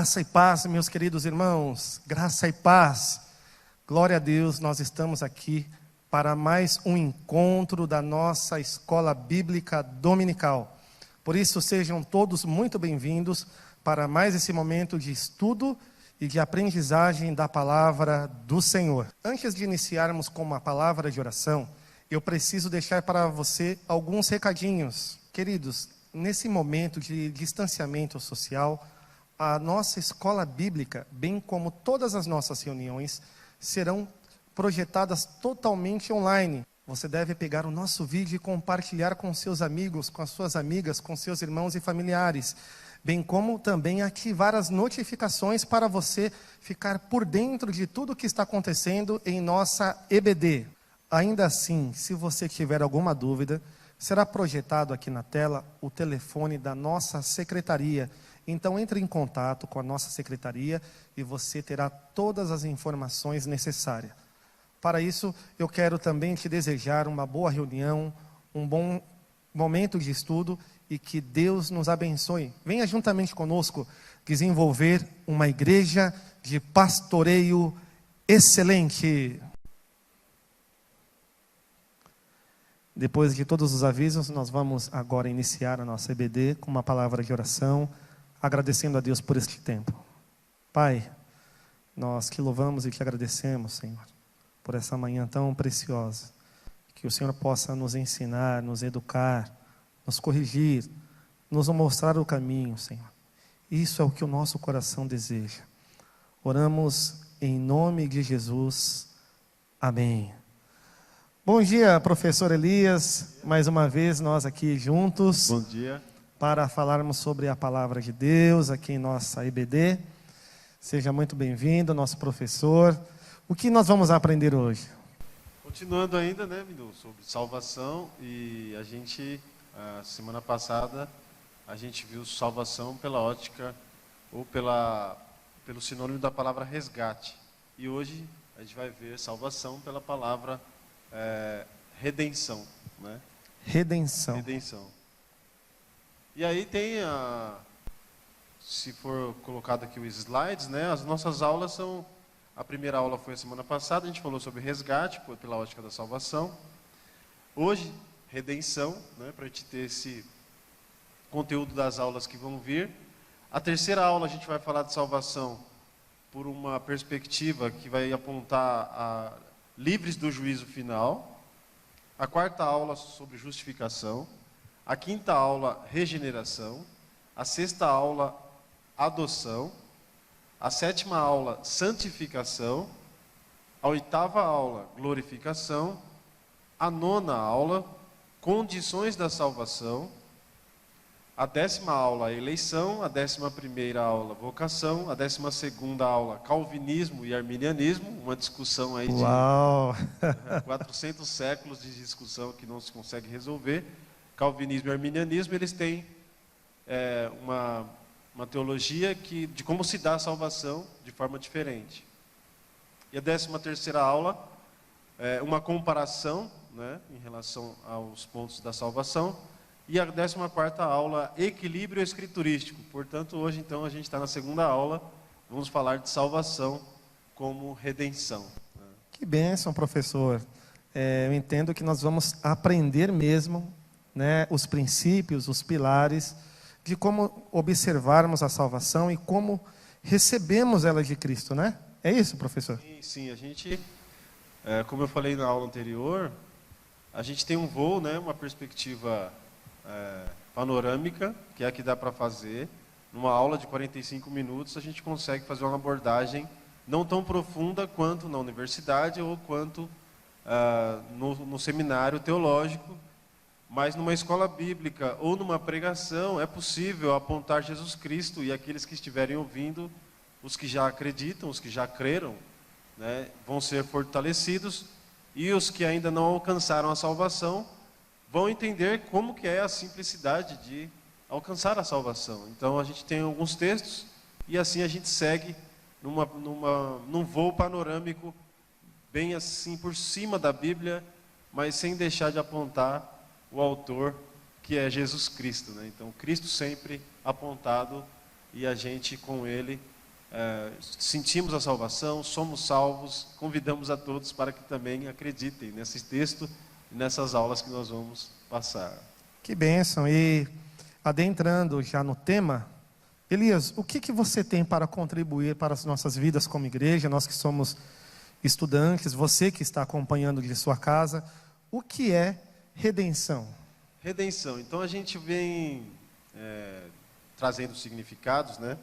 Graça e paz, meus queridos irmãos, graça e paz. Glória a Deus, nós estamos aqui para mais um encontro da nossa Escola Bíblica Dominical. Por isso, sejam todos muito bem-vindos para mais esse momento de estudo e de aprendizagem da Palavra do Senhor. Antes de iniciarmos com uma palavra de oração, eu preciso deixar para você alguns recadinhos. Queridos, nesse momento de distanciamento social, a nossa escola bíblica, bem como todas as nossas reuniões, serão projetadas totalmente online. Você deve pegar o nosso vídeo e compartilhar com seus amigos, com as suas amigas, com seus irmãos e familiares, bem como também ativar as notificações para você ficar por dentro de tudo o que está acontecendo em nossa EBD. Ainda assim, se você tiver alguma dúvida, será projetado aqui na tela o telefone da nossa secretaria. Então entre em contato com a nossa secretaria e você terá todas as informações necessárias. Para isso, eu quero também te desejar uma boa reunião, um bom momento de estudo e que Deus nos abençoe. Venha juntamente conosco desenvolver uma igreja de pastoreio excelente. Depois de todos os avisos, nós vamos agora iniciar a nossa EBD com uma palavra de oração, agradecendo a Deus por este tempo. Pai, nós te louvamos e te agradecemos, Senhor, por essa manhã tão preciosa. Que o Senhor possa nos ensinar, nos educar, nos corrigir, nos mostrar o caminho, Senhor. Isso é o que o nosso coração deseja. Oramos em nome de Jesus. Amém. Bom dia, professor Elias. Mais uma vez nós aqui juntos. Bom dia. Para falarmos sobre a palavra de Deus aqui em nossa EBD. Seja muito bem-vindo, nosso professor. O que nós vamos aprender hoje? Continuando ainda, Minu, sobre salvação, e a gente, semana passada, a gente viu salvação pela ótica, ou pelo sinônimo da palavra resgate. E hoje a gente vai ver salvação pela palavra redenção, né? Redenção. E aí tem, se for colocado aqui os slides, as nossas aulas são, a primeira aula foi a semana passada, a gente falou sobre resgate, pela ótica da salvação. Hoje, redenção, para a gente ter esse conteúdo das aulas que vão vir. A terceira aula a gente vai falar de salvação por uma perspectiva que vai apontar a livres do juízo final. A quarta aula sobre justificação. A quinta aula, regeneração. A sexta aula, adoção. A sétima aula, santificação. A oitava aula, glorificação. A nona aula, condições da salvação. A 10ª aula, eleição. A 11ª aula, vocação. A 12ª aula, calvinismo e arminianismo. Uma discussão aí de 400 séculos de discussão que não se consegue resolver. Calvinismo e arminianismo, eles têm uma teologia de como se dá a salvação de forma diferente. E a 13ª aula é uma comparação, em relação aos pontos da salvação. E a 14ª aula, equilíbrio escriturístico. Portanto, hoje, então, a gente está na segunda aula, vamos falar de salvação como redenção. Que bênção, professor. Eu entendo que nós vamos aprender mesmo, os princípios, os pilares, de como observarmos a salvação e como recebemos ela de Cristo, né? É isso, professor? Sim, a gente, como eu falei na aula anterior, a gente tem um voo, uma perspectiva panorâmica, que é a que dá para fazer. Numa aula de 45 minutos, a gente consegue fazer uma abordagem não tão profunda quanto na universidade ou quanto no seminário teológico, mas numa escola bíblica ou numa pregação é possível apontar Jesus Cristo, e aqueles que estiverem ouvindo, os que já acreditam, os que já creram, vão ser fortalecidos, e os que ainda não alcançaram a salvação vão entender como que é a simplicidade de alcançar a salvação. Então a gente tem alguns textos e assim a gente segue num voo panorâmico bem assim por cima da Bíblia, mas sem deixar de apontar o autor, que é Jesus Cristo, Então Cristo sempre apontado, e a gente com ele sentimos a salvação, somos salvos, convidamos a todos para que também acreditem nesse texto e nessas aulas que nós vamos passar. Que bênção! E adentrando já no tema, Elias, o que você tem para contribuir para as nossas vidas como igreja, nós que somos estudantes, você que está acompanhando de sua casa, o que é redenção? Redenção, então a gente vem trazendo significados, né?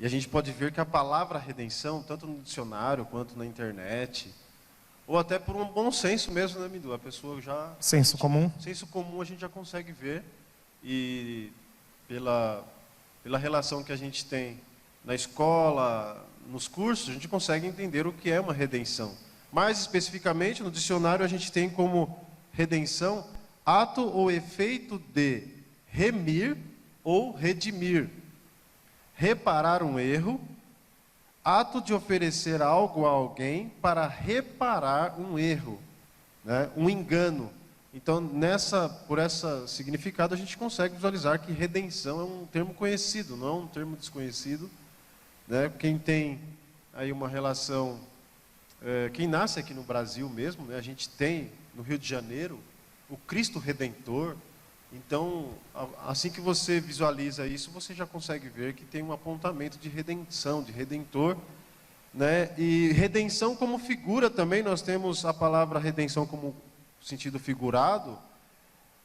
E a gente pode ver que a palavra redenção, tanto no dicionário quanto na internet, ou até por um bom senso mesmo, né, Midu? A pessoa já... Senso comum? Senso comum a gente já consegue ver, e pela relação que a gente tem na escola, nos cursos, a gente consegue entender o que é uma redenção. Mais especificamente, no dicionário a gente tem como redenção ato ou efeito de remir ou redimir, reparar um erro, ato de oferecer algo a alguém para reparar um erro, né? Um engano. Então, por esse significado, a gente consegue visualizar que redenção é um termo conhecido, não é um termo desconhecido, né? Quem tem aí uma relação, quem nasce aqui no Brasil mesmo, né? A gente tem no Rio de Janeiro o Cristo Redentor. Então, assim que você visualiza isso, você já consegue ver que tem um apontamento de redenção, de redentor, né? E redenção como figura também, nós temos a palavra redenção como sentido figurado,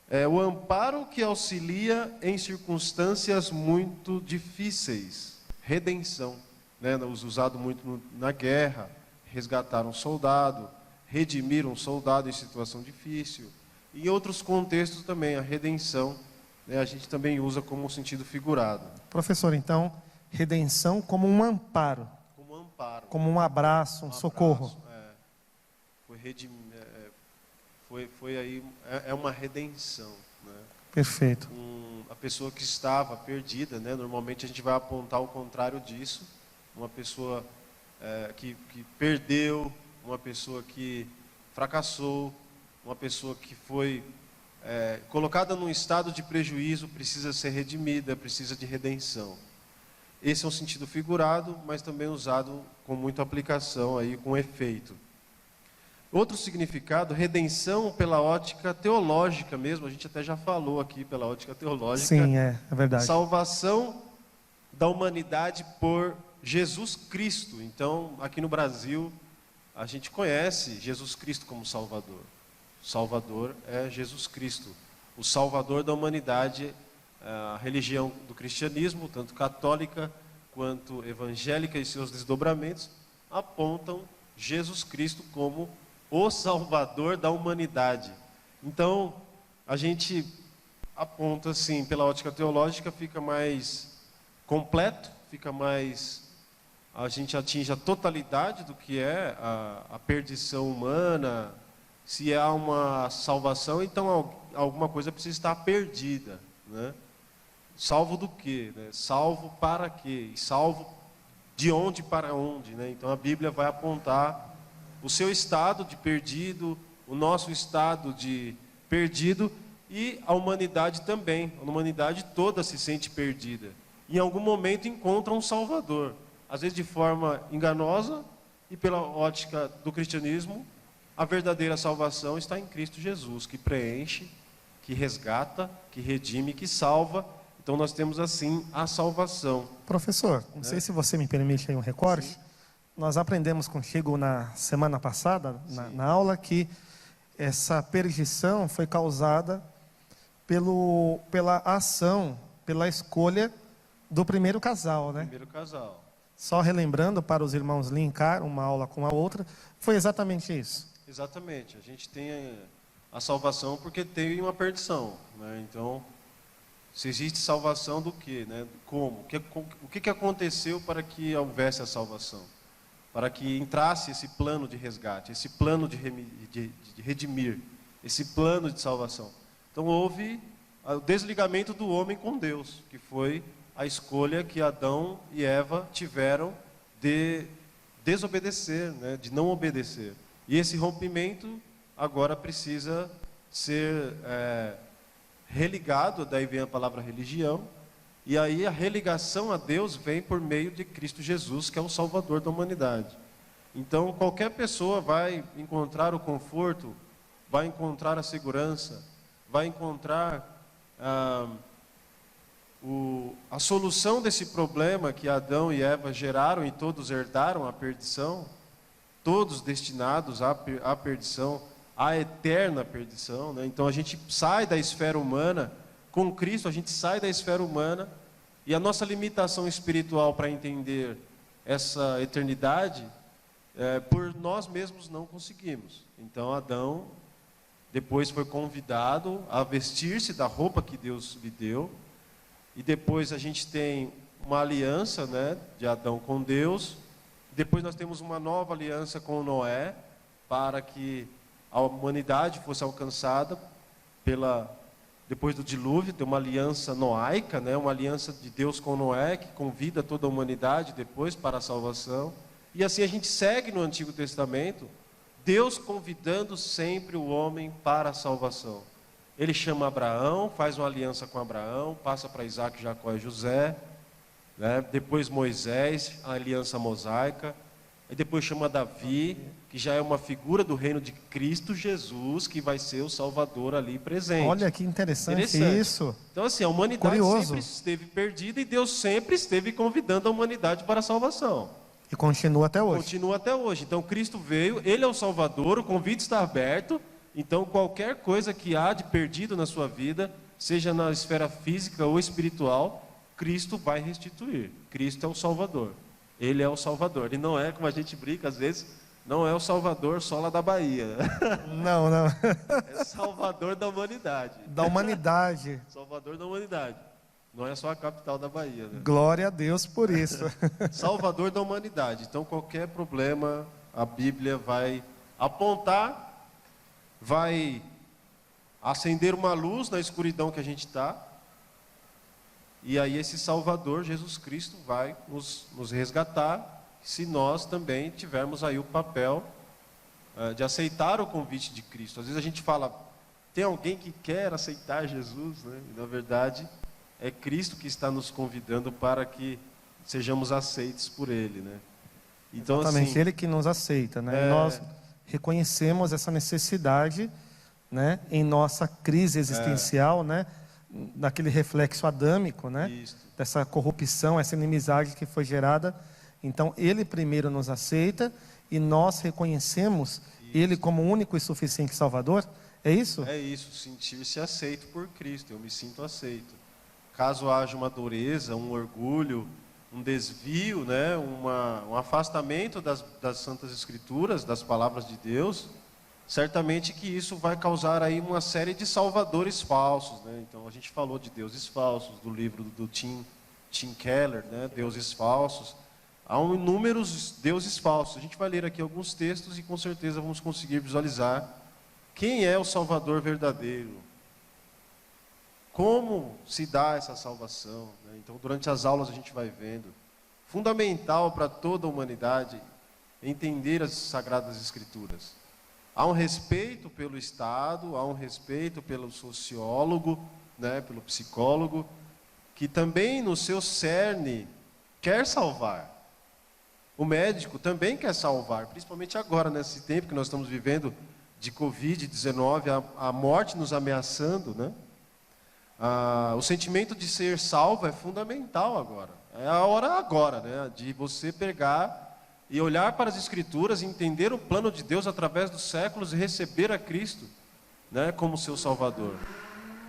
é o amparo que auxilia em circunstâncias muito difíceis. Redenção, né? Usado muito na guerra, resgatar um soldado, redimir um soldado em situação difícil. Em outros contextos também, a redenção, né, a gente também usa como sentido figurado. Professor, então, redenção como um amparo. Como um amparo. Como um abraço, um socorro. Foi aí, é uma redenção. Né? Perfeito. A pessoa que estava perdida, né, normalmente a gente vai apontar o contrário disso. Uma pessoa que perdeu, uma pessoa que fracassou, uma pessoa que foi colocada num estado de prejuízo, precisa ser redimida, precisa de redenção. Esse é um sentido figurado, mas também usado com muita aplicação, aí, com efeito. Outro significado, redenção pela ótica teológica mesmo, a gente até já falou aqui pela ótica teológica. Sim, é verdade. Salvação da humanidade por Jesus Cristo. Então, aqui no Brasil, a gente conhece Jesus Cristo como Salvador. O Salvador é Jesus Cristo, o Salvador da humanidade. A religião do cristianismo, tanto católica quanto evangélica e seus desdobramentos, apontam Jesus Cristo como o Salvador da humanidade. Então, a gente aponta assim, pela ótica teológica, fica mais completo, a gente atinge a totalidade do que é a perdição humana. Se há uma salvação, então alguma coisa precisa estar perdida, né? Salvo do quê? Né? Salvo para quê? E salvo de onde para onde? Né? Então a Bíblia vai apontar o seu estado de perdido, o nosso estado de perdido, e a humanidade também. A humanidade toda se sente perdida. Em algum momento encontra um Salvador. Às vezes de forma enganosa, e pela ótica do cristianismo, a verdadeira salvação está em Cristo Jesus, que preenche, que resgata, que redime, que salva. Então nós temos assim a salvação. Professor, não sei se você me permite aí um recorte. Sim. Nós aprendemos contigo na semana passada, na aula, que essa perdição foi causada pela ação, pela escolha do primeiro casal, né? Primeiro casal. Só relembrando para os irmãos linkar uma aula com a outra, foi exatamente isso. Exatamente. A gente tem a salvação porque teve uma perdição, né? Então, se existe salvação do quê? Né? Como? O que aconteceu para que houvesse a salvação? Para que entrasse esse plano de resgate, esse plano de redimir, esse plano de salvação. Então houve o desligamento do homem com Deus, que foi a escolha que Adão e Eva tiveram de desobedecer, né? De não obedecer. E esse rompimento agora precisa ser religado, daí vem a palavra religião, E aí a religação a Deus vem por meio de Cristo Jesus, que é o Salvador da humanidade. Então qualquer pessoa vai encontrar o conforto, vai encontrar a segurança, vai encontrar a solução desse problema que Adão e Eva geraram e todos herdaram a perdição, todos destinados à perdição, à eterna perdição, né? Então a gente sai da esfera humana, com Cristo a gente sai da esfera humana, e a nossa limitação espiritual para entender essa eternidade, por nós mesmos não conseguimos. Então Adão depois foi convidado a vestir-se da roupa que Deus lhe deu, e depois a gente tem uma aliança, né, de Adão com Deus. Depois nós temos uma nova aliança com Noé, para que a humanidade fosse alcançada depois do dilúvio. Tem uma aliança noaica, né, uma aliança de Deus com Noé, que convida toda a humanidade depois para a salvação. E assim a gente segue no Antigo Testamento, Deus convidando sempre o homem para a salvação. Ele chama Abraão, faz uma aliança com Abraão, passa para Isaac, Jacó e José, né? Depois Moisés, a aliança mosaica, e depois chama Davi, que já é uma figura do reino de Cristo Jesus, que vai ser o Salvador ali presente. Olha que interessante isso. Então assim, a humanidade sempre esteve perdida e Deus sempre esteve convidando a humanidade para a salvação. E continua até hoje. Continua até hoje. Então Cristo veio, Ele é o Salvador, o convite está aberto. Então qualquer coisa que há de perdido na sua vida, seja na esfera física ou espiritual, Cristo vai restituir. Cristo é o Salvador. Ele é o Salvador. Ele não é, como a gente brinca às vezes, não é o Salvador só lá da Bahia. Não, não. É Salvador da humanidade. Da humanidade. Salvador da humanidade. Não é só a capital da Bahia, né? Glória a Deus por isso. Salvador da humanidade. Então qualquer problema, a Bíblia vai apontar, vai acender uma luz na escuridão que a gente está, e aí esse Salvador, Jesus Cristo, vai nos resgatar, se nós também tivermos aí o papel de aceitar o convite de Cristo. Às vezes a gente fala, tem alguém que quer aceitar Jesus, né? E na verdade é Cristo que está nos convidando para que sejamos aceitos por Ele, né? Então, exatamente, assim, Ele que nos aceita, né? Nós reconhecemos essa necessidade, né, em nossa crise existencial, né, daquele reflexo adâmico, né, dessa corrupção, essa inimizade que foi gerada. Então Ele primeiro nos aceita e nós reconhecemos Ele como único e suficiente Salvador. É isso? É isso, sentir-se aceito por Cristo. Eu me sinto aceito. Caso haja uma dureza, um orgulho, um desvio, né, um afastamento das Santas Escrituras, das palavras de Deus, certamente que isso vai causar aí uma série de salvadores falsos, né? Então a gente falou de deuses falsos, do livro do Tim Keller, né, Deuses Falsos. Há inúmeros deuses falsos. A gente vai ler aqui alguns textos e com certeza vamos conseguir visualizar quem é o Salvador verdadeiro. Como se dá essa salvação, né? Então, durante as aulas a gente vai vendo. Fundamental para toda a humanidade entender as Sagradas Escrituras. Há um respeito pelo Estado, há um respeito pelo sociólogo, né, pelo psicólogo, que também no seu cerne quer salvar. O médico também quer salvar, principalmente agora, nesse tempo que nós estamos vivendo de Covid-19, a morte nos ameaçando, né? O sentimento de ser salvo é fundamental agora. É a hora agora, né, de você pegar e olhar para as Escrituras e entender o plano de Deus através dos séculos e receber a Cristo, né, como seu Salvador.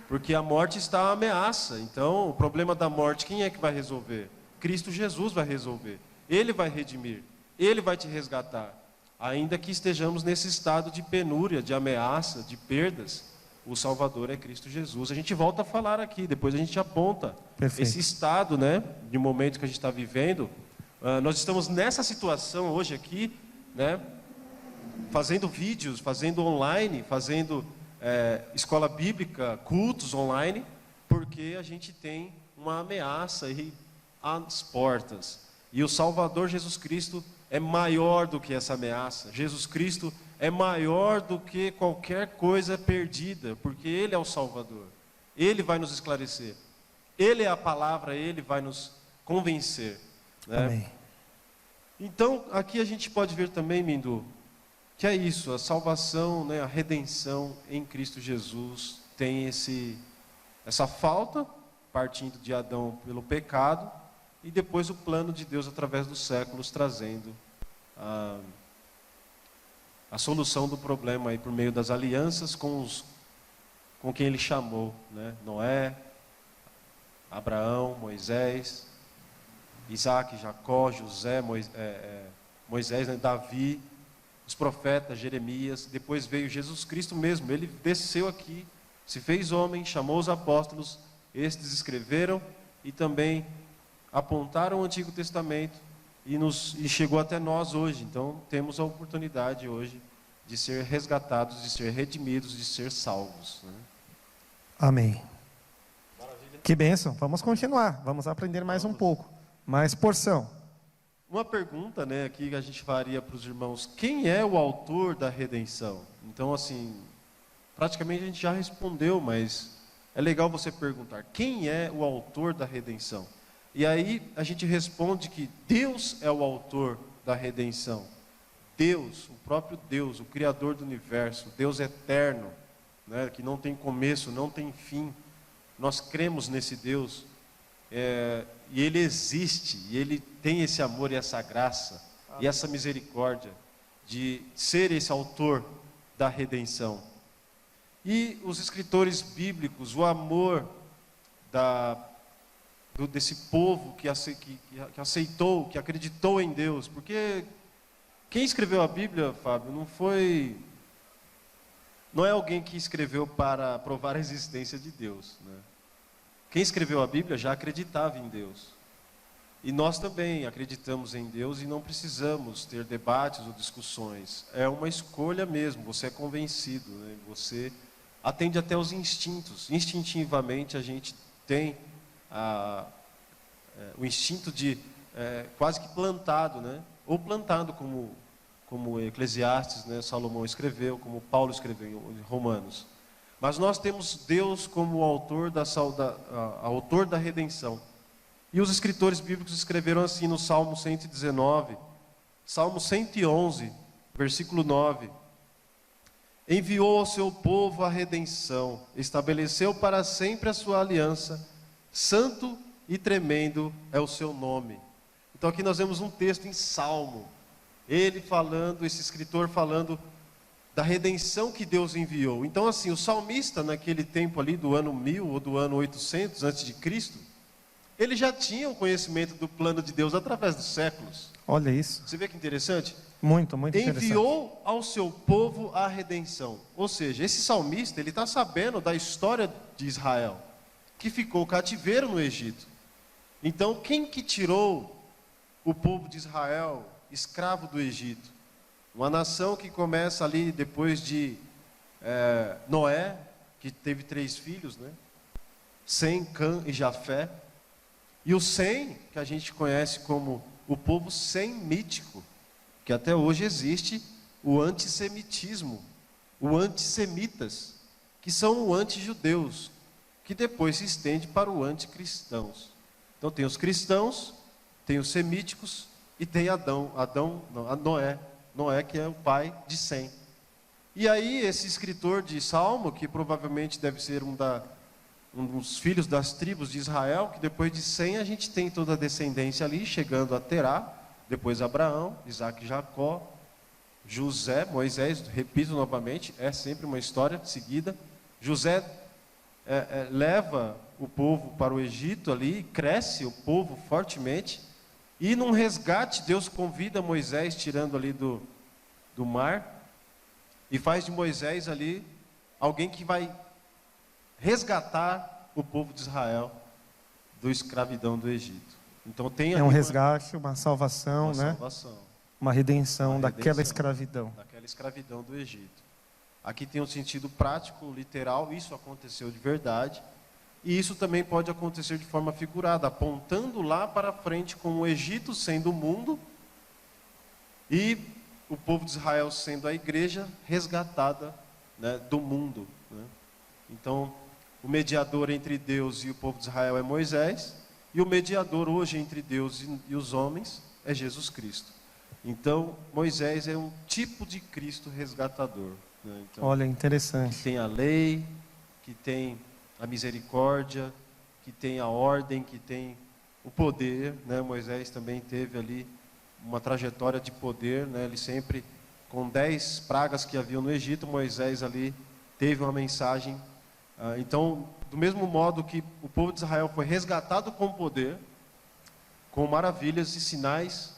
Porque a morte está à ameaça. Então, o problema da morte, quem é que vai resolver? Cristo Jesus vai resolver. Ele vai redimir. Ele vai te resgatar. Ainda que estejamos nesse estado de penúria, de ameaça, de perdas, o Salvador é Cristo Jesus. A gente volta a falar aqui, depois a gente aponta esse estado, né, de momento que a gente está vivendo. Nós estamos nessa situação hoje aqui, né, fazendo vídeos, fazendo online, fazendo escola bíblica, cultos online, porque a gente tem uma ameaça aí às portas. E o Salvador Jesus Cristo é maior do que essa ameaça. Jesus Cristo é maior do que qualquer coisa perdida, porque Ele é o Salvador. Ele vai nos esclarecer. Ele é a palavra, Ele vai nos convencer, né? Amém. Então, aqui a gente pode ver também, Mindu, que é isso, a salvação, né, a redenção em Cristo Jesus tem essa falta, partindo de Adão pelo pecado, e depois o plano de Deus através dos séculos, trazendo a solução do problema aí por meio das alianças com quem Ele chamou, né? Noé, Abraão, Moisés, Isaac, Jacó, José, Moisés, né? Davi, os profetas, Jeremias. Depois veio Jesus Cristo mesmo. Ele desceu aqui, se fez homem, chamou os apóstolos. Estes escreveram e também apontaram o Antigo Testamento e chegou até nós hoje. Então temos a oportunidade hoje de ser resgatados, de ser redimidos, de ser salvos, né? Amém. Que bênção. Vamos continuar. Vamos aprender mais um pouco. Mais porção. Uma pergunta, né, aqui que a gente faria para os irmãos: quem é o autor da redenção? Então, assim, praticamente a gente já respondeu, mas é legal você perguntar: quem é o autor da redenção? E aí a gente responde que Deus é o autor da redenção. Deus, o próprio Deus, o Criador do universo, Deus eterno, né, que não tem começo, não tem fim. Nós cremos nesse Deus, e Ele existe, e Ele tem esse amor e essa graça, e essa misericórdia de ser esse autor da redenção. E os escritores bíblicos, o amor desse povo que aceitou, que acreditou em Deus, porque quem escreveu a Bíblia, Fábio, não é alguém que escreveu para provar a existência de Deus, né? Quem escreveu a Bíblia já acreditava em Deus. E nós também acreditamos em Deus e não precisamos ter debates ou discussões. É uma escolha mesmo, você é convencido, né? Você atende até os instintos. Instintivamente a gente tem o instinto de quase que plantado, né? Ou plantado como Eclesiastes, né, Salomão escreveu, como Paulo escreveu em Romanos. Mas nós temos Deus como o autor autor da redenção. E os escritores bíblicos escreveram assim no Salmo 119, Salmo 111, versículo 9: enviou ao seu povo a redenção, estabeleceu para sempre a sua aliança, santo e tremendo é o seu nome. Então aqui nós vemos um texto em Salmo, esse escritor falando da redenção que Deus enviou. Então assim, o salmista naquele tempo ali do ano 1000 ou do ano 800 antes de Cristo, ele já tinha o conhecimento do plano de Deus através dos séculos. Olha isso. Você vê que interessante? Muito interessante. Enviou ao seu povo a redenção. Ou seja, esse salmista, ele está sabendo da história de Israel, que ficou cativeiro no Egito. Então, quem que tirou o povo de Israel escravo do Egito? Uma nação que começa ali depois de Noé, que teve 3 filhos, né? Sem, Cã e Jafé. E o Sem, que a gente conhece como o povo semítico, que até hoje existe o antissemitismo, o antissemitas, que são o anti-judeus, que depois se estende para o anticristãos. Então tem os cristãos, tem os semíticos e tem Noé, que é o pai de Sem. E aí esse escritor de Salmo, que provavelmente deve ser um dos filhos das tribos de Israel, que depois de Sem a gente tem toda a descendência ali, chegando a Terá, depois Abraão, Isaac, Jacó, José, Moisés, repito novamente, é sempre uma história seguida. José leva o povo para o Egito ali, cresce o povo fortemente, e num resgate Deus convida Moisés, tirando ali do mar, e faz de Moisés ali alguém que vai resgatar o povo de Israel da escravidão do Egito. Então tem um resgate, uma salvação, uma né? salvação, uma redenção daquela escravidão. Daquela escravidão do Egito. Aqui tem um sentido prático, literal, isso aconteceu de verdade. E isso também pode acontecer de forma figurada, apontando lá para frente com o Egito sendo o mundo e o povo de Israel sendo a igreja resgatada, né, do mundo, né? Então, o mediador entre Deus e o povo de Israel é Moisés, e o mediador hoje entre Deus e os homens é Jesus Cristo. Então, Moisés é um tipo de Cristo resgatador, né? Então, Olha, interessante. que tem a lei, que tem a misericórdia, que tem a ordem, que tem o poder, né? Moisés também teve ali uma trajetória de poder, né? Ele sempre, com 10 pragas que haviam no Egito, Moisés ali teve uma mensagem. Então, do mesmo modo que o povo de Israel foi resgatado com poder, com maravilhas e sinais,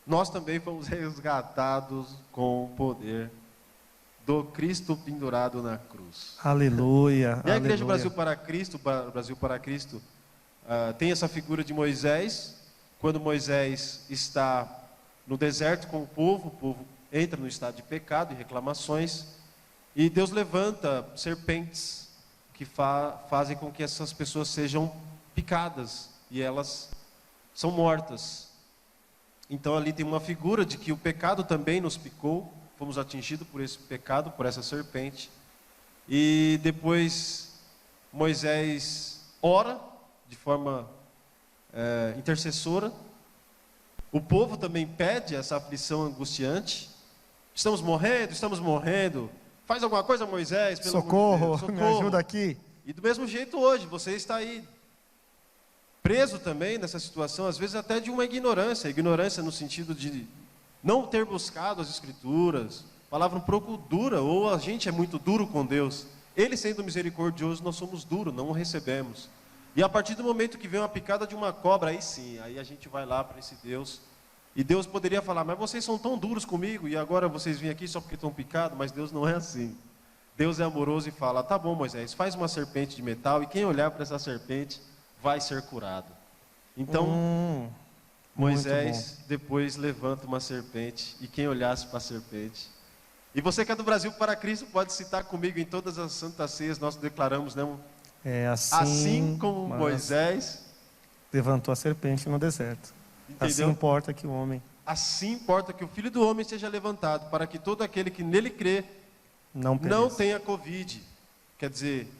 nós também fomos resgatados com o poder do Cristo pendurado na cruz. Aleluia. E a Igreja aleluia. Brasil para Cristo, tem essa figura de Moisés. Quando Moisés está no deserto com o povo entra no estado de pecado e reclamações, e Deus levanta serpentes que fazem com que essas pessoas sejam picadas, e elas são mortas. Então ali tem uma figura de que o pecado também nos picou, fomos atingidos por esse pecado, por essa serpente. E depois Moisés ora de forma intercessora. O povo também pede essa aflição angustiante. Estamos morrendo. Faz alguma coisa, Moisés, pelo Socorro, amor de Deus, me ajuda aqui. E do mesmo jeito hoje, você está aí preso também nessa situação, às vezes até de uma ignorância no sentido de não ter buscado as Escrituras, palavra um pouco dura, ou a gente é muito duro com Deus. Ele sendo misericordioso, nós somos duros, não o recebemos. E a partir do momento que vem uma picada de uma cobra, aí sim, aí a gente vai lá para esse Deus. E Deus poderia falar, mas vocês são tão duros comigo, e agora vocês vêm aqui só porque estão picados, mas Deus não é assim. Deus é amoroso e fala, tá bom, Moisés, faz uma serpente de metal, e quem olhar para essa serpente vai ser curado. Então, Moisés depois levanta uma serpente, e quem olhasse para a serpente. E você que é do Brasil para Cristo, pode citar comigo em todas as santas ceias, nós declaramos, né? Assim como Moisés levantou a serpente no deserto. Entendeu? Assim importa que o homem Assim importa que o Filho do Homem seja levantado, para que todo aquele que nele crê não tenha Covid. Quer dizer,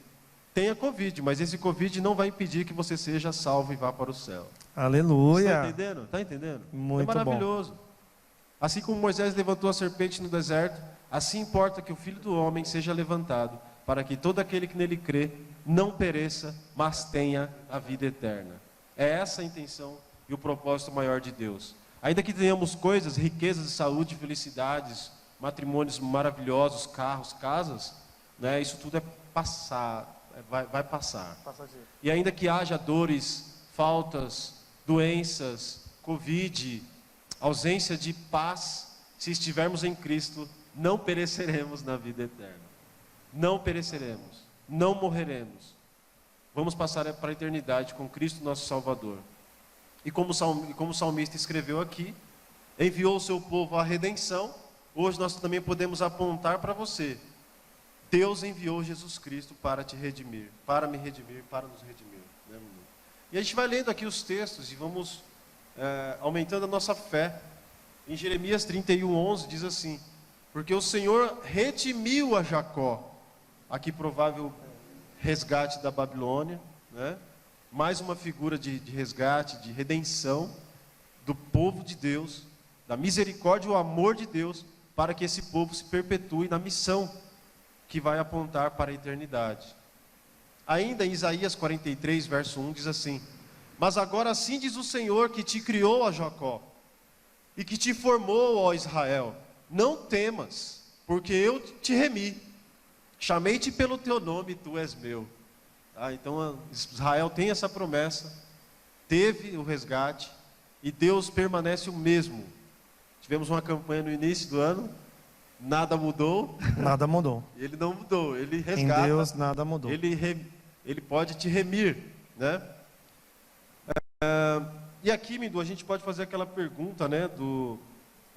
tenha Covid, mas esse Covid não vai impedir que você seja salvo e vá para o céu. Aleluia. Está entendendo? Está entendendo? Muito é maravilhoso. Assim como Moisés levantou a serpente no deserto, assim importa que o Filho do Homem seja levantado, para que todo aquele que nele crê não pereça, mas tenha a vida eterna. É essa a intenção e o propósito maior de Deus. Ainda que tenhamos coisas, riquezas de saúde, felicidades, matrimônios maravilhosos, carros, casas, né, isso tudo é passar, vai passar. Passageiro. E ainda que haja dores, faltas, doenças, Covid, ausência de paz, se estivermos em Cristo, não pereceremos na vida eterna. Não pereceremos, não morreremos. Vamos passar para a eternidade com Cristo nosso Salvador. E como o salmista escreveu aqui, enviou o seu povo à redenção. Hoje nós também podemos apontar para você. Deus enviou Jesus Cristo para te redimir, para me redimir, para nos redimir. Né, e a gente vai lendo aqui os textos e vamos aumentando a nossa fé. Em Jeremias 31:11 diz assim: porque o Senhor redimiu a Jacó, aqui provável resgate da Babilônia, né? Mais uma figura de resgate, de redenção do povo de Deus, da misericórdia e o amor de Deus, para que esse povo se perpetue na missão que vai apontar para a eternidade. Ainda em Isaías 43, verso 1, diz assim: mas agora assim diz o Senhor que te criou, ó Jacó, e que te formou, ó Israel, não temas, porque eu te remi, chamei-te pelo teu nome, tu és meu. Então Israel tem essa promessa, teve o resgate, e Deus permanece o mesmo. Tivemos uma campanha no início do ano, nada mudou. Nada mudou. Ele não mudou, ele resgata. Em Deus nada mudou. Ele pode te remir, né? E aqui, Mindu, a gente pode fazer aquela pergunta, né?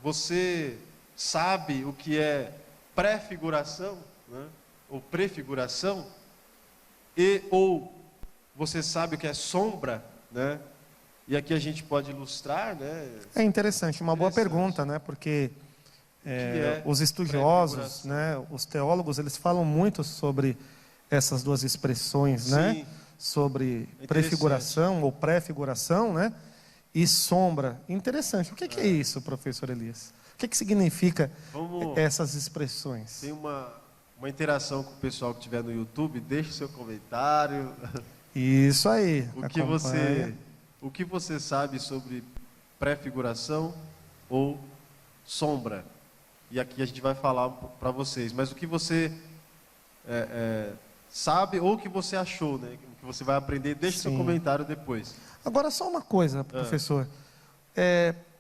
Você sabe o que é pré-figuração, né? Ou prefiguração? Ou você sabe o que é sombra, né? E aqui a gente pode ilustrar, né? É interessante, uma boa pergunta, né? Porque os estudiosos, né? Os teólogos, eles falam muito sobre essas duas expressões, né? Sim. Sobre É prefiguração ou pré-figuração, né? E sombra. Interessante. O que é isso, professor Elias? O que significa essas expressões? Tem uma interação com o pessoal que estiver no YouTube. Deixe seu comentário. Isso aí. O que você sabe sobre prefiguração ou sombra? E aqui a gente vai falar para vocês. Mas o que você sabe ou o que você achou, né? O que você vai aprender, deixe seu comentário depois. Agora só uma coisa, professor.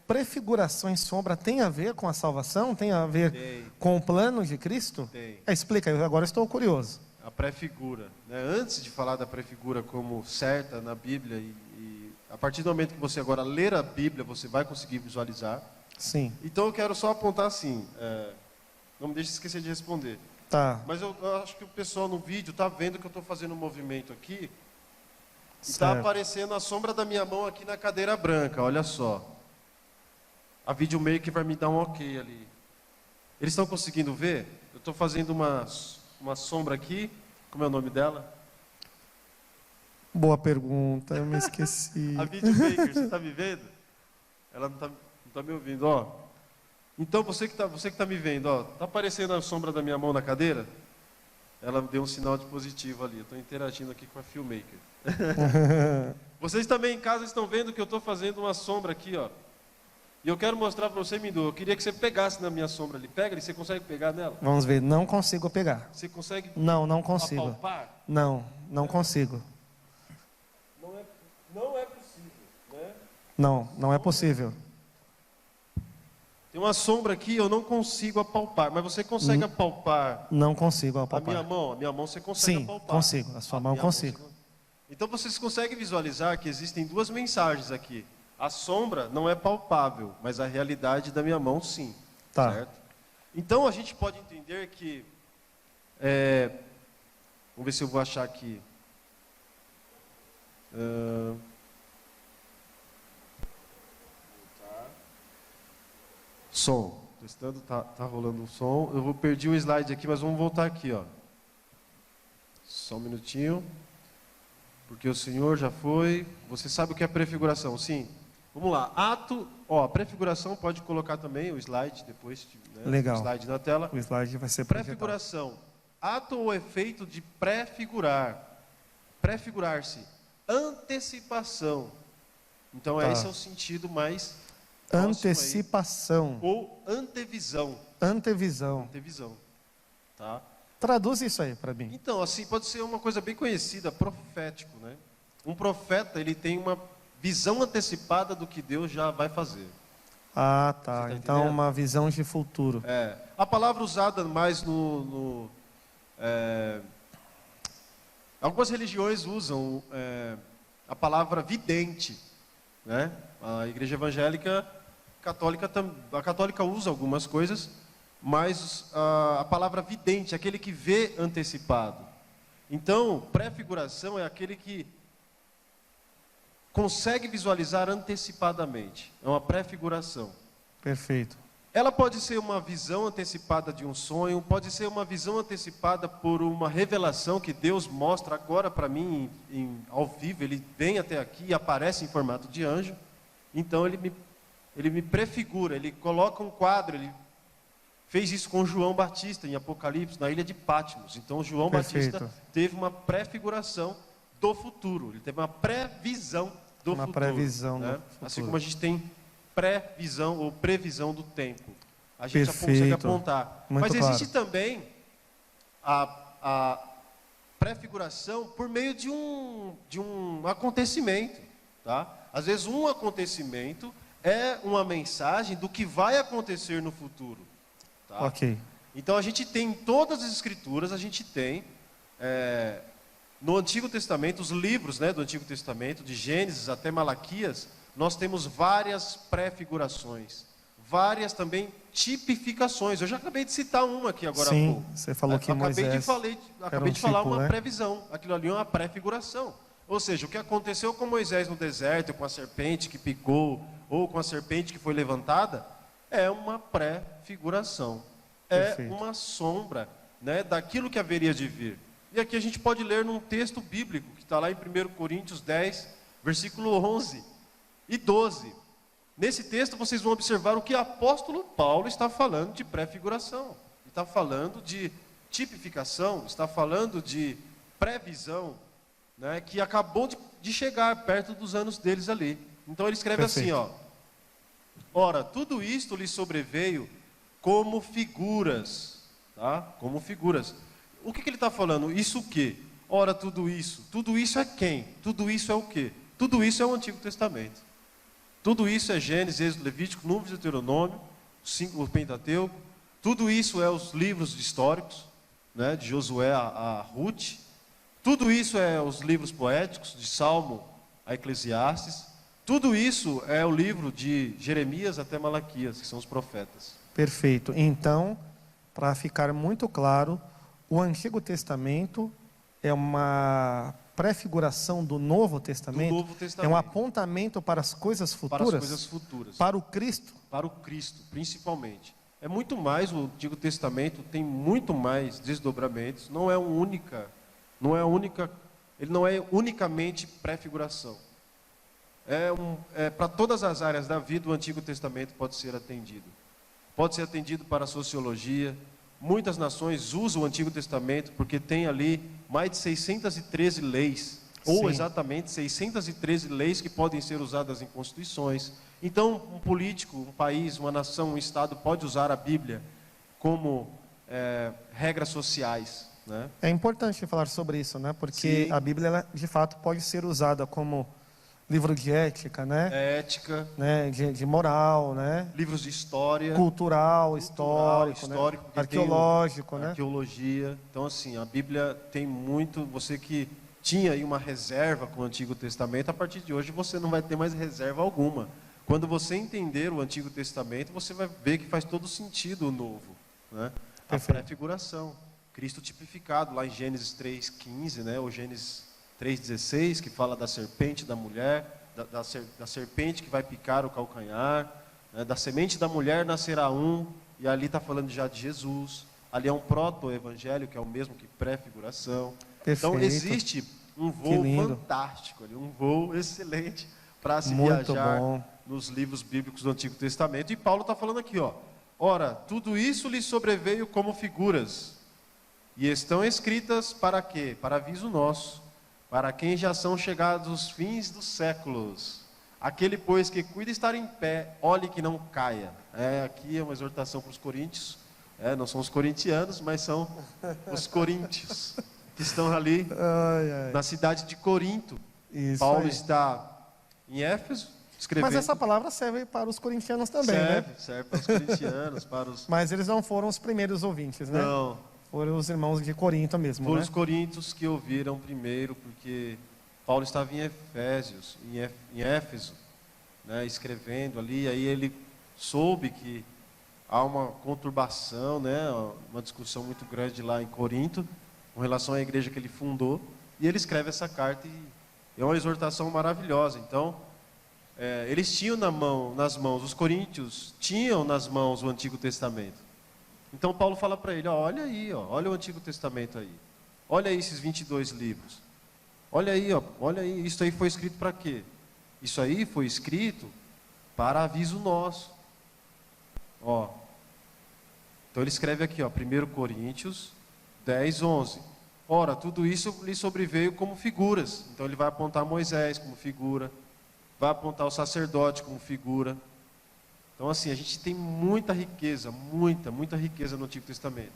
Prefiguração e sombra tem a ver com a salvação? Tem a ver com o plano de Cristo? Tem. Explica, eu agora estou curioso. A pré-figura, né? Antes de falar da pré-figura como certa na Bíblia, e a partir do momento que você agora ler a Bíblia, você vai conseguir visualizar. Sim. Então eu quero só apontar assim, não me deixe esquecer de responder. Tá. Mas eu acho que o pessoal no vídeo está vendo que eu estou fazendo um movimento aqui, e está aparecendo a sombra da minha mão aqui na cadeira branca, olha só. A videomaker vai me dar um ok ali. Eles estão conseguindo ver? Eu estou fazendo uma sombra aqui. Como é o nome dela? Boa pergunta, eu me esqueci. A videomaker, você está me vendo? Ela não está me ouvindo, ó. Então você que tá me vendo, ó, está aparecendo a sombra da minha mão na cadeira? Ela deu um sinal de positivo ali. Eu estou interagindo aqui com a filmmaker. Vocês também em casa estão vendo que eu estou fazendo uma sombra aqui, ó. E eu quero mostrar para você, Mindu. Eu queria que você pegasse na minha sombra ali. Pega ali, você consegue pegar nela? Vamos ver, não consigo pegar. Você consegue? Não consigo. Apalpar? Não consigo. Não é possível, né? Não é possível. Tem uma sombra aqui, eu não consigo apalpar, mas você consegue apalpar? Não consigo apalpar. A minha mão você consegue apalpar? Sim, consigo. A sua mão consigo. Então vocês conseguem visualizar que existem duas mensagens aqui. A sombra não é palpável, mas a realidade da minha mão sim. Tá. Certo? Então a gente pode entender que... vamos ver se eu vou achar aqui. Som. Testando, tá rolando o som. Eu perdi o slide aqui, mas vamos voltar aqui, ó. Só um minutinho. Porque o Senhor já foi. Você sabe o que é prefiguração? Sim. Vamos lá. A prefiguração pode colocar também o slide depois, né? Legal. O slide na tela. O slide vai ser prefiguração. Ato ou efeito de prefigurar. Prefigurar-se. Antecipação. Então esse é o sentido mais antecipação. Ou antevisão. Antevisão. Antevisão. Tá? Traduz isso aí para mim. Então, assim, pode ser uma coisa bem conhecida, profético, né? Um profeta, ele tem uma visão antecipada do que Deus já vai fazer. Ah, tá. Então, uma visão de futuro. A palavra usada mais algumas religiões usam a palavra vidente, né? A igreja evangélica a católica usa algumas coisas, mas a palavra vidente, aquele que vê antecipado. Então, prefiguração é aquele que consegue visualizar antecipadamente. É uma prefiguração. Perfeito. Ela pode ser uma visão antecipada de um sonho, pode ser uma visão antecipada por uma revelação que Deus mostra agora para mim ao vivo. Ele vem até aqui e aparece em formato de anjo. Então ele me prefigura, ele coloca um quadro, ele fez isso com João Batista em Apocalipse, na ilha de Patmos. Então João Batista teve uma prefiguração do futuro, ele teve uma previsão do futuro. Uma previsão do futuro. Assim como a gente tem previsão ou previsão do tempo. A gente já consegue apontar. Mas existe também a prefiguração por meio de um acontecimento. Tá? Às vezes um acontecimento é uma mensagem do que vai acontecer no futuro. Tá? Ok. Então a gente tem em todas as escrituras, a gente tem no Antigo Testamento, os livros, né, do Antigo Testamento, de Gênesis até Malaquias, nós temos várias prefigurações, várias também tipificações. Eu já acabei de citar uma aqui agora há pouco. Você falou que Moisés acabei de falar uma previsão. Aquilo ali é uma prefiguração. Ou seja, o que aconteceu com Moisés no deserto, com a serpente que picou, ou com a serpente que foi levantada, é uma prefiguração. É uma sombra, né, daquilo que haveria de vir. E aqui a gente pode ler num texto bíblico, que está lá em 1 Coríntios 10, versículo 11 e 12. Nesse texto vocês vão observar o que o apóstolo Paulo está falando de pré-figuração. Está falando de tipificação, está falando de previsão, né, que acabou de chegar perto dos anos deles ali. Então ele escreve assim, ó: ora, tudo isto lhe sobreveio como figuras, tá? Como figuras. O que ele está falando? Isso o quê? Ora, tudo isso é quem? Tudo isso é o quê? Tudo isso é o Antigo Testamento. Tudo isso é Gênesis, Êxodo, Levítico, Números, Deuteronômio, o Pentateuco. Tudo isso é os livros históricos, né, de Josué a Ruth. Tudo isso é os livros poéticos, de Salmo a Eclesiastes. Tudo isso é o livro de Jeremias até Malaquias, que são os profetas. Perfeito. Então, para ficar muito claro, o Antigo Testamento é uma prefiguração do Novo Testamento, é um apontamento para as coisas futuras, para as coisas futuras, para o Cristo. Para o Cristo, principalmente. É muito mais, o Antigo Testamento tem muito mais desdobramentos, ele não é unicamente prefiguração. Para todas as áreas da vida, o Antigo Testamento pode ser atendido. Pode ser atendido para a sociologia. Muitas nações usam o Antigo Testamento porque tem ali mais de 613 leis, ou exatamente 613 leis que podem ser usadas em constituições. Então, um político, um país, uma nação, um estado pode usar a Bíblia como regras sociais, né? É importante falar sobre isso, né? Porque a Bíblia, ela, de fato, pode ser usada como livro de ética, né? Ética, né? De moral, né? Livros de história, cultural, histórico, né? Arqueológico, né? Arqueologia. Então, assim, a Bíblia tem muito. Você que tinha aí uma reserva com o Antigo Testamento, a partir de hoje você não vai ter mais reserva alguma. Quando você entender o Antigo Testamento, você vai ver que faz todo sentido o Novo, né? A prefiguração, Cristo tipificado lá em Gênesis 3:15, né? Ou Gênesis 3:16, que fala da serpente da mulher, da serpente que vai picar o calcanhar, né? Da semente da mulher nascerá um, e ali está falando já de Jesus. Ali é um proto-evangelho, que é o mesmo que pré-figuração. Então existe um voo fantástico ali, um voo excelente para se viajar nos livros bíblicos do Antigo Testamento. E Paulo está falando aqui, ó: ora, tudo isso lhe sobreveio como figuras, e estão escritas para quê? Para aviso nosso, para quem já são chegados os fins dos séculos. Aquele, pois, que cuida estar em pé, olhe que não caia. Aqui é uma exortação para os coríntios. Não são os corintianos, mas são os coríntios, que estão ali na cidade de Corinto. Isso Paulo aí. Está em Éfeso, escrevendo. Mas essa palavra serve para os corintianos também, serve para os corintianos, para os... Mas eles não foram os primeiros ouvintes, né? Não. Foram os irmãos de Corinto mesmo, Foram né? os coríntios que ouviram primeiro, porque Paulo estava em Éfeso, né, escrevendo ali, aí ele soube que há uma conturbação, né, uma discussão muito grande lá em Corinto, com relação à igreja que ele fundou, e ele escreve essa carta e é uma exortação maravilhosa. Então, eles tinham nas mãos, os coríntios tinham nas mãos o Antigo Testamento. Então Paulo fala para ele, olha aí, olha o Antigo Testamento aí. Olha aí esses 22 livros. Olha aí, isso aí foi escrito para quê? Isso aí foi escrito para aviso nosso. Então ele escreve aqui, 1 Coríntios 10:11. Ora, tudo isso lhe sobreveio como figuras. Então ele vai apontar Moisés como figura, vai apontar o sacerdote como figura. Então, assim, a gente tem muita riqueza, muita riqueza no Antigo Testamento.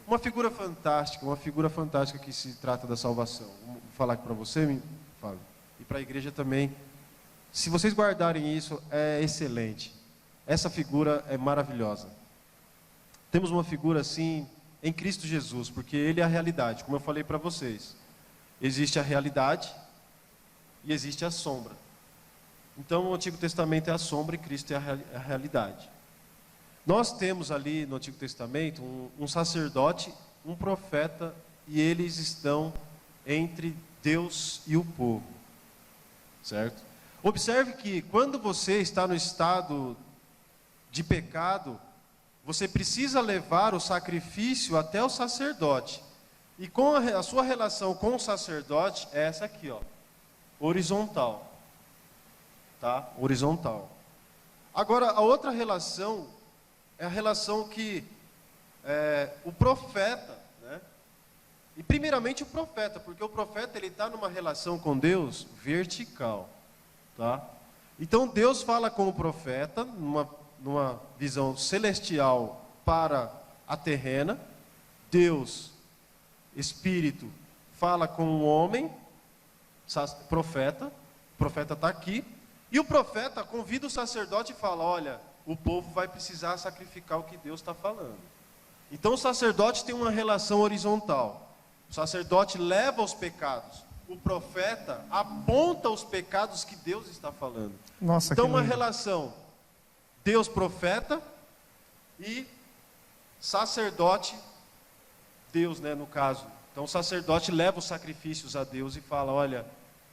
Uma figura fantástica que se trata da salvação. Vou falar aqui para você, Fábio, e para a igreja também. Se vocês guardarem isso, é excelente. Essa figura é maravilhosa. Temos uma figura assim em Cristo Jesus, porque Ele é a realidade, como eu falei para vocês. Existe a realidade e existe a sombra. Então, o Antigo Testamento é a sombra e Cristo é a realidade. Nós temos ali no Antigo Testamento um sacerdote, um profeta, e eles estão entre Deus e o povo. Certo? Observe que quando você está no estado de pecado, você precisa levar o sacrifício até o sacerdote. E com a sua relação com o sacerdote é essa aqui, ó, horizontal. Tá? Horizontal. Agora, a outra relação é a relação que o profeta, né? E primeiramente o profeta, porque o profeta ele está numa relação com Deus vertical, tá? Então Deus fala com o profeta numa visão celestial para a terrena. Deus, Espírito, fala com o homem, profeta. O profeta está aqui. E o profeta convida o sacerdote e fala: olha, o povo vai precisar sacrificar o que Deus está falando. Então o sacerdote tem uma relação horizontal. O sacerdote leva os pecados. O profeta aponta os pecados que Deus está falando. Nossa, então que uma lindo. relação Deus profeta e sacerdote Deus, né, no caso. Então o sacerdote leva os sacrifícios a Deus e fala: olha,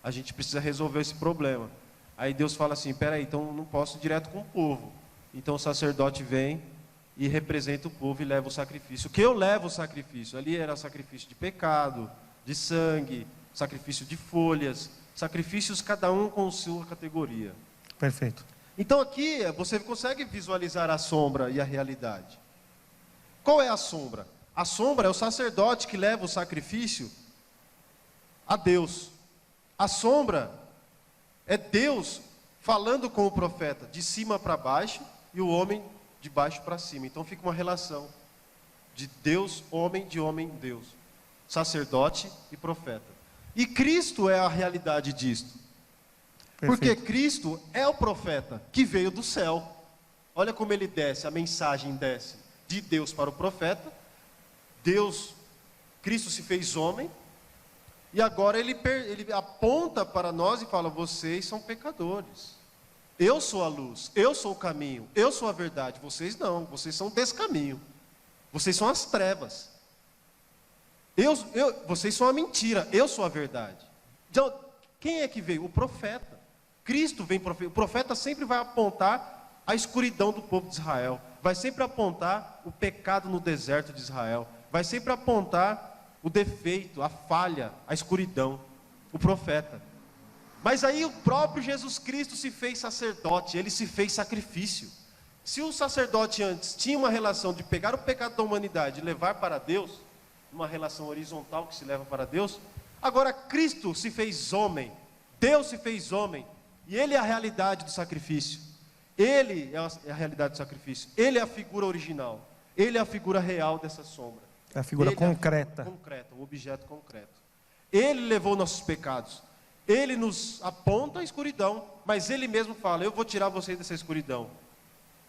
a gente precisa resolver esse problema. Aí Deus fala assim: peraí, então não posso ir direto com o povo. Então o sacerdote vem e representa o povo e leva o sacrifício. Que eu levo o sacrifício? Ali era sacrifício de pecado, de sangue, sacrifício de folhas, sacrifícios cada um com sua categoria. Perfeito. Então aqui você consegue visualizar a sombra e a realidade. Qual é a sombra? A sombra é o sacerdote que leva o sacrifício a Deus. A sombra é Deus falando com o profeta de cima para baixo e o homem de baixo para cima. Então fica uma relação de Deus, homem, Deus. Sacerdote e profeta. E Cristo é a realidade disto. Porque Cristo é o profeta que veio do céu. Olha como ele desce, a mensagem desce de Deus para o profeta. Cristo se fez homem. E agora ele aponta para nós e fala: vocês são pecadores. Eu sou a luz, eu sou o caminho, eu sou a verdade. Vocês não, vocês são descaminho. Vocês são as trevas. Vocês são a mentira, eu sou a verdade. Então, quem é que veio? O profeta. Cristo vem, o profeta sempre vai apontar a escuridão do povo de Israel. Vai sempre apontar o pecado no deserto de Israel. Vai sempre apontar o defeito, a falha, a escuridão. O profeta. Mas aí o próprio Jesus Cristo se fez sacerdote, ele se fez sacrifício. Se o sacerdote antes tinha uma relação de pegar o pecado da humanidade e levar para Deus, uma relação horizontal que se leva para Deus, agora Cristo se fez homem, Deus se fez homem, e ele é a realidade do sacrifício. Ele é a realidade do sacrifício, ele é a figura original, ele é a figura real dessa sombra. É a figura ele concreta. É a figura concreta, o objeto concreto. Ele levou nossos pecados. Ele nos aponta a escuridão, mas ele mesmo fala: eu vou tirar vocês dessa escuridão.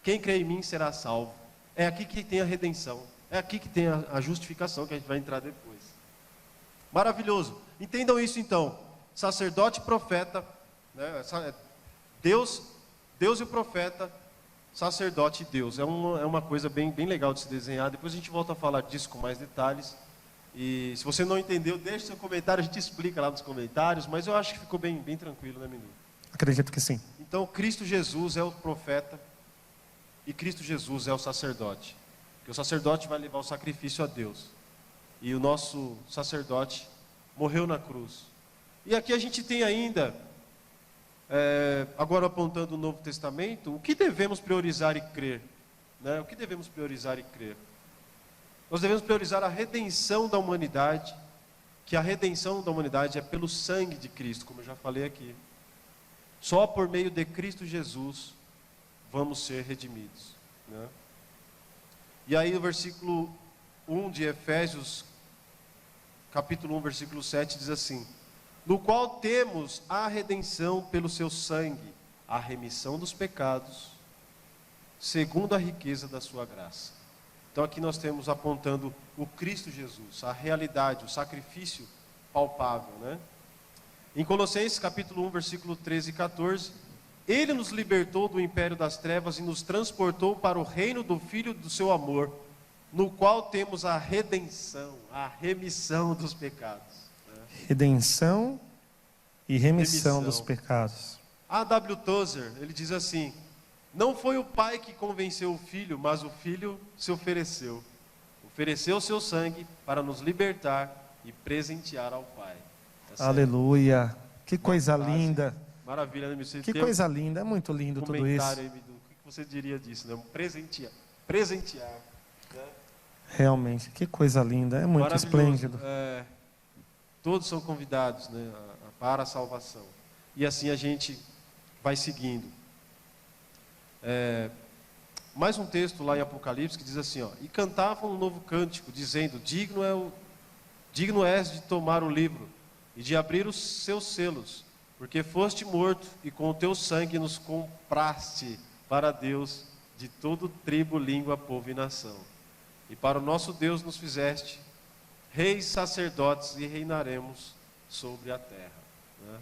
Quem crê em mim será salvo. É aqui que tem a redenção. É aqui que tem a justificação, que a gente vai entrar depois. Maravilhoso. Entendam isso então. Sacerdote e profeta, né? Deus e o profeta, sacerdote e Deus. É uma coisa bem legal de se desenhar. Depois a gente volta a falar disso com mais detalhes. E se você não entendeu, deixe seu comentário, a gente explica lá nos comentários, mas eu acho que ficou bem tranquilo, né, menino? Acredito que sim. Então, Cristo Jesus é o profeta e Cristo Jesus é o sacerdote. Porque o sacerdote vai levar o sacrifício a Deus. E o nosso sacerdote morreu na cruz. E aqui a gente tem ainda, agora apontando o Novo Testamento, o que devemos priorizar e crer? Né? O que devemos priorizar e crer? Nós devemos priorizar a redenção da humanidade, que a redenção da humanidade é pelo sangue de Cristo, como eu já falei aqui. Só por meio de Cristo Jesus vamos ser redimidos. Né? E aí o versículo 1 de Efésios, capítulo 1, versículo 7, diz assim: no qual temos a redenção pelo seu sangue, a remissão dos pecados, segundo a riqueza da sua graça. Então aqui nós temos apontando o Cristo Jesus, a realidade, o sacrifício palpável, né? Em Colossenses capítulo 1, versículo 13 e 14, ele nos libertou do império das trevas e nos transportou para o reino do Filho do seu amor, no qual temos a redenção, a remissão dos pecados. Né? Redenção e remissão dos pecados. A.W. Tozer, ele diz assim: não foi o pai que convenceu o filho, mas o filho se ofereceu. Ofereceu o seu sangue para nos libertar e presentear ao Pai. Essa Aleluia. Que é coisa uma frase linda. maravilha, né? Você Que tem coisa linda. É muito lindo tudo isso. comentário aí, Bidu. O que você diria disso, né? Presentear. Presentear. Né? Realmente, que coisa linda. É muito Maravilhoso. esplêndido. Todos são convidados, né, para a salvação. E assim a gente vai seguindo. Mais um texto lá em Apocalipse que diz assim, ó: e cantavam um novo cântico, dizendo: digno és de tomar o livro e de abrir os seus selos, porque foste morto e com o teu sangue nos compraste para Deus de todo tribo, língua, povo e nação. E para o nosso Deus nos fizeste reis, sacerdotes, e reinaremos sobre a terra. Né?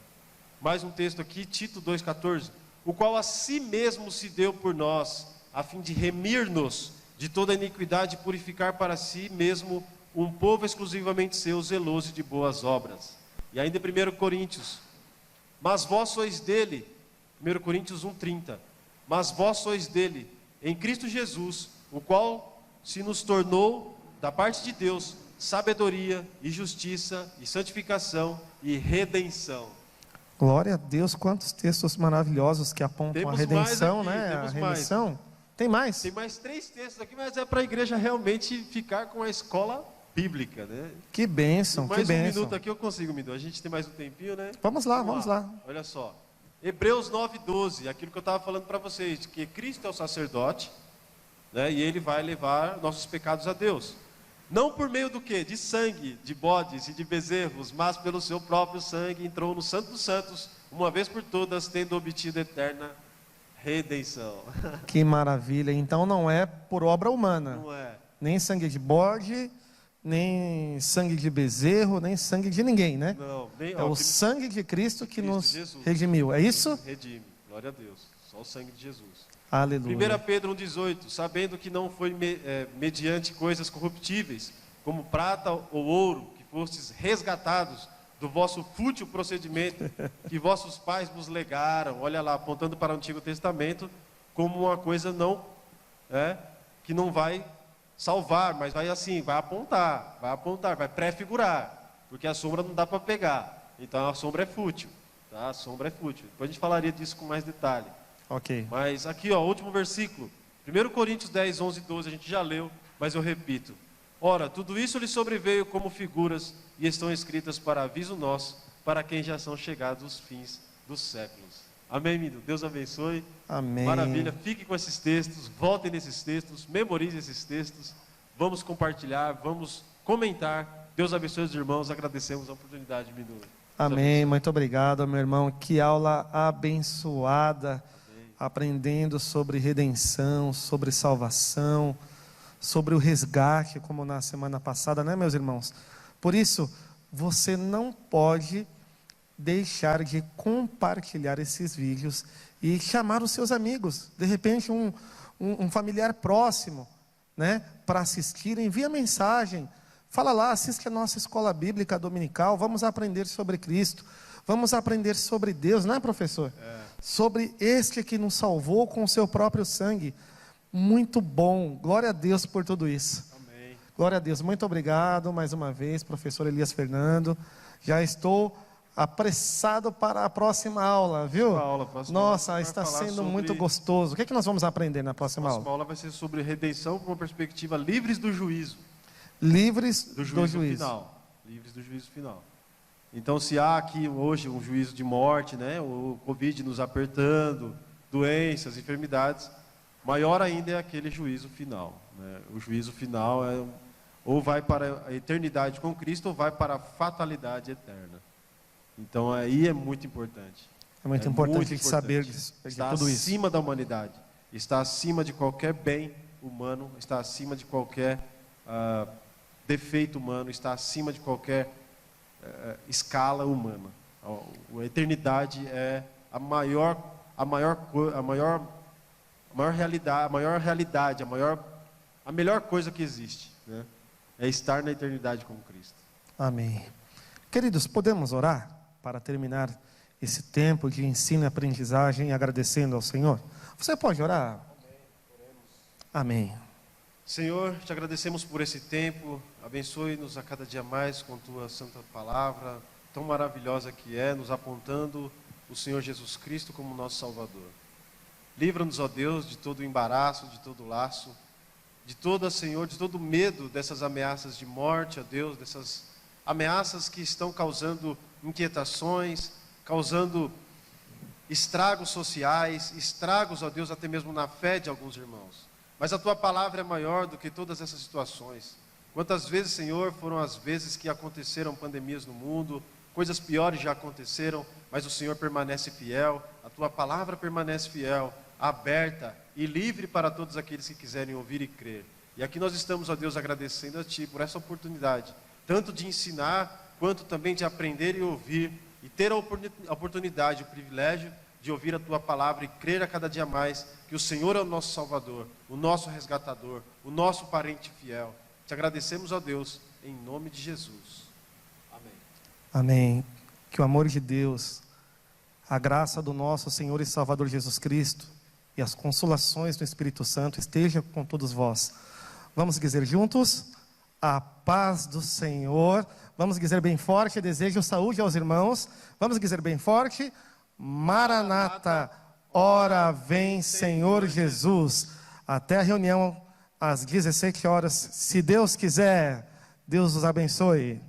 Mais um texto aqui, Tito 2,14: o qual a si mesmo se deu por nós, a fim de remir-nos de toda iniquidade e purificar para si mesmo um povo exclusivamente seu, zeloso de boas obras. E ainda em 1 Coríntios: mas vós sois dele, 1 Coríntios 1,30, mas vós sois dele, em Cristo Jesus, o qual se nos tornou, da parte de Deus, sabedoria e justiça e santificação e redenção. Glória a Deus, quantos textos maravilhosos que apontam Temos a redenção, mais aqui, né? A temos remissão. mais. Tem mais? Tem mais 3 textos aqui, mas é para a igreja realmente ficar com a escola bíblica, né? Que bênção, que Mais um bênção. minuto aqui eu consigo, Midu. A gente tem mais um tempinho, né? Vamos lá. Olha só. Hebreus 9:12, aquilo que eu estava falando para vocês, que Cristo é o sacerdote, né? E ele vai levar nossos pecados a Deus. Não por meio do quê? De sangue, de bodes e de bezerros, mas pelo seu próprio sangue entrou no Santo dos Santos, uma vez por todas, tendo obtido eterna redenção. Que maravilha. Então não é por obra humana. Não é? Nem sangue de bode, nem sangue de bezerro, nem sangue de ninguém, né? Não, nem É o sangue de Cristo que Cristo nos Jesus. redimiu. É isso? Redime. Glória a Deus. Só o sangue de Jesus. Aleluia. 1 Pedro 1,18: sabendo que não foi mediante coisas corruptíveis, como prata ou ouro, que fostes resgatados do vosso fútil procedimento, que vossos pais vos legaram. Olha lá, apontando para o Antigo Testamento, como uma coisa que não vai salvar, mas vai assim, vai apontar, vai prefigurar, porque a sombra não dá para pegar. Então a sombra é fútil, tá? A sombra é fútil. Depois a gente falaria disso com mais detalhe. Ok. Mas aqui, ó, último versículo, 1 Coríntios 10, 11 e 12, a gente já leu, mas eu repito: ora, tudo isso lhe sobreveio como figuras e estão escritas para aviso nosso, para quem já são chegados os fins dos séculos. Amém, menino? Deus abençoe. Amém. Maravilha, fique com esses textos, voltem nesses textos, memorize esses textos, vamos compartilhar, vamos comentar. Deus abençoe os irmãos, agradecemos a oportunidade, menino. Amém, muito obrigado, meu irmão. Que aula abençoada. Aprendendo sobre redenção, sobre salvação, sobre o resgate, como na semana passada, né, meus irmãos? Por isso, você não pode deixar de compartilhar esses vídeos e chamar os seus amigos, de repente um familiar próximo, né, para assistir. Envia mensagem, fala lá, assiste a nossa escola bíblica dominical, vamos aprender sobre Cristo, vamos aprender sobre Deus, né, professor? Sobre este que nos salvou com o seu próprio sangue. Muito bom, glória a Deus por tudo isso. Amém. Glória a Deus, muito obrigado mais uma vez, professor Elias Fernando. Já estou apressado para a próxima aula, viu? Nossa, aula está sendo muito gostoso. O que é que nós vamos aprender na próxima aula? A próxima aula vai ser sobre redenção com uma perspectiva livres do juízo. Livres do juízo final. Livres do juízo final. Então, se há aqui hoje um juízo de morte, né, o Covid nos apertando, doenças, enfermidades, maior ainda é aquele juízo final, né? O juízo final ou vai para a eternidade com Cristo ou vai para a fatalidade eterna. Então aí é muito importante. É muito importante saber de está tudo isso. Acima da humanidade, está acima de qualquer bem humano, está acima de qualquer defeito humano, está acima de qualquer escala humana. A eternidade é a maior realidade, a melhor coisa que existe, né? É estar na eternidade com Cristo. Amém. Queridos, podemos orar para terminar esse tempo de ensino e aprendizagem agradecendo ao Senhor? Você pode orar? Amém. Oremos. Amém. Senhor, te agradecemos por esse tempo, abençoe-nos a cada dia mais com tua santa palavra, tão maravilhosa que é, nos apontando o Senhor Jesus Cristo como nosso Salvador. Livra-nos, ó Deus, de todo o embaraço, de todo o laço, de todo, Senhor, de todo o medo dessas ameaças de morte, ó Deus, dessas ameaças que estão causando inquietações, causando estragos sociais, estragos, ó Deus, até mesmo na fé de alguns irmãos. Mas a tua palavra é maior do que todas essas situações. Quantas vezes, Senhor, foram as vezes que aconteceram pandemias no mundo, coisas piores já aconteceram, mas o Senhor permanece fiel, a tua palavra permanece fiel, aberta e livre para todos aqueles que quiserem ouvir e crer. E aqui nós estamos, ó Deus, agradecendo a Ti por essa oportunidade, tanto de ensinar, quanto também de aprender e ouvir, e ter a oportunidade, o privilégio de ouvir a Tua palavra e crer a cada dia mais que o Senhor é o nosso Salvador, o nosso resgatador, o nosso parente fiel. Te agradecemos, ó Deus, em nome de Jesus. Amém. Amém. Que o amor de Deus, a graça do nosso Senhor e Salvador Jesus Cristo e as consolações do Espírito Santo estejam com todos vós. Vamos dizer juntos: a paz do Senhor. Vamos dizer bem forte: desejo saúde aos irmãos. Vamos dizer bem forte: Maranata, ora vem Senhor Jesus. Até a reunião às 17 horas, se Deus quiser. Deus os abençoe.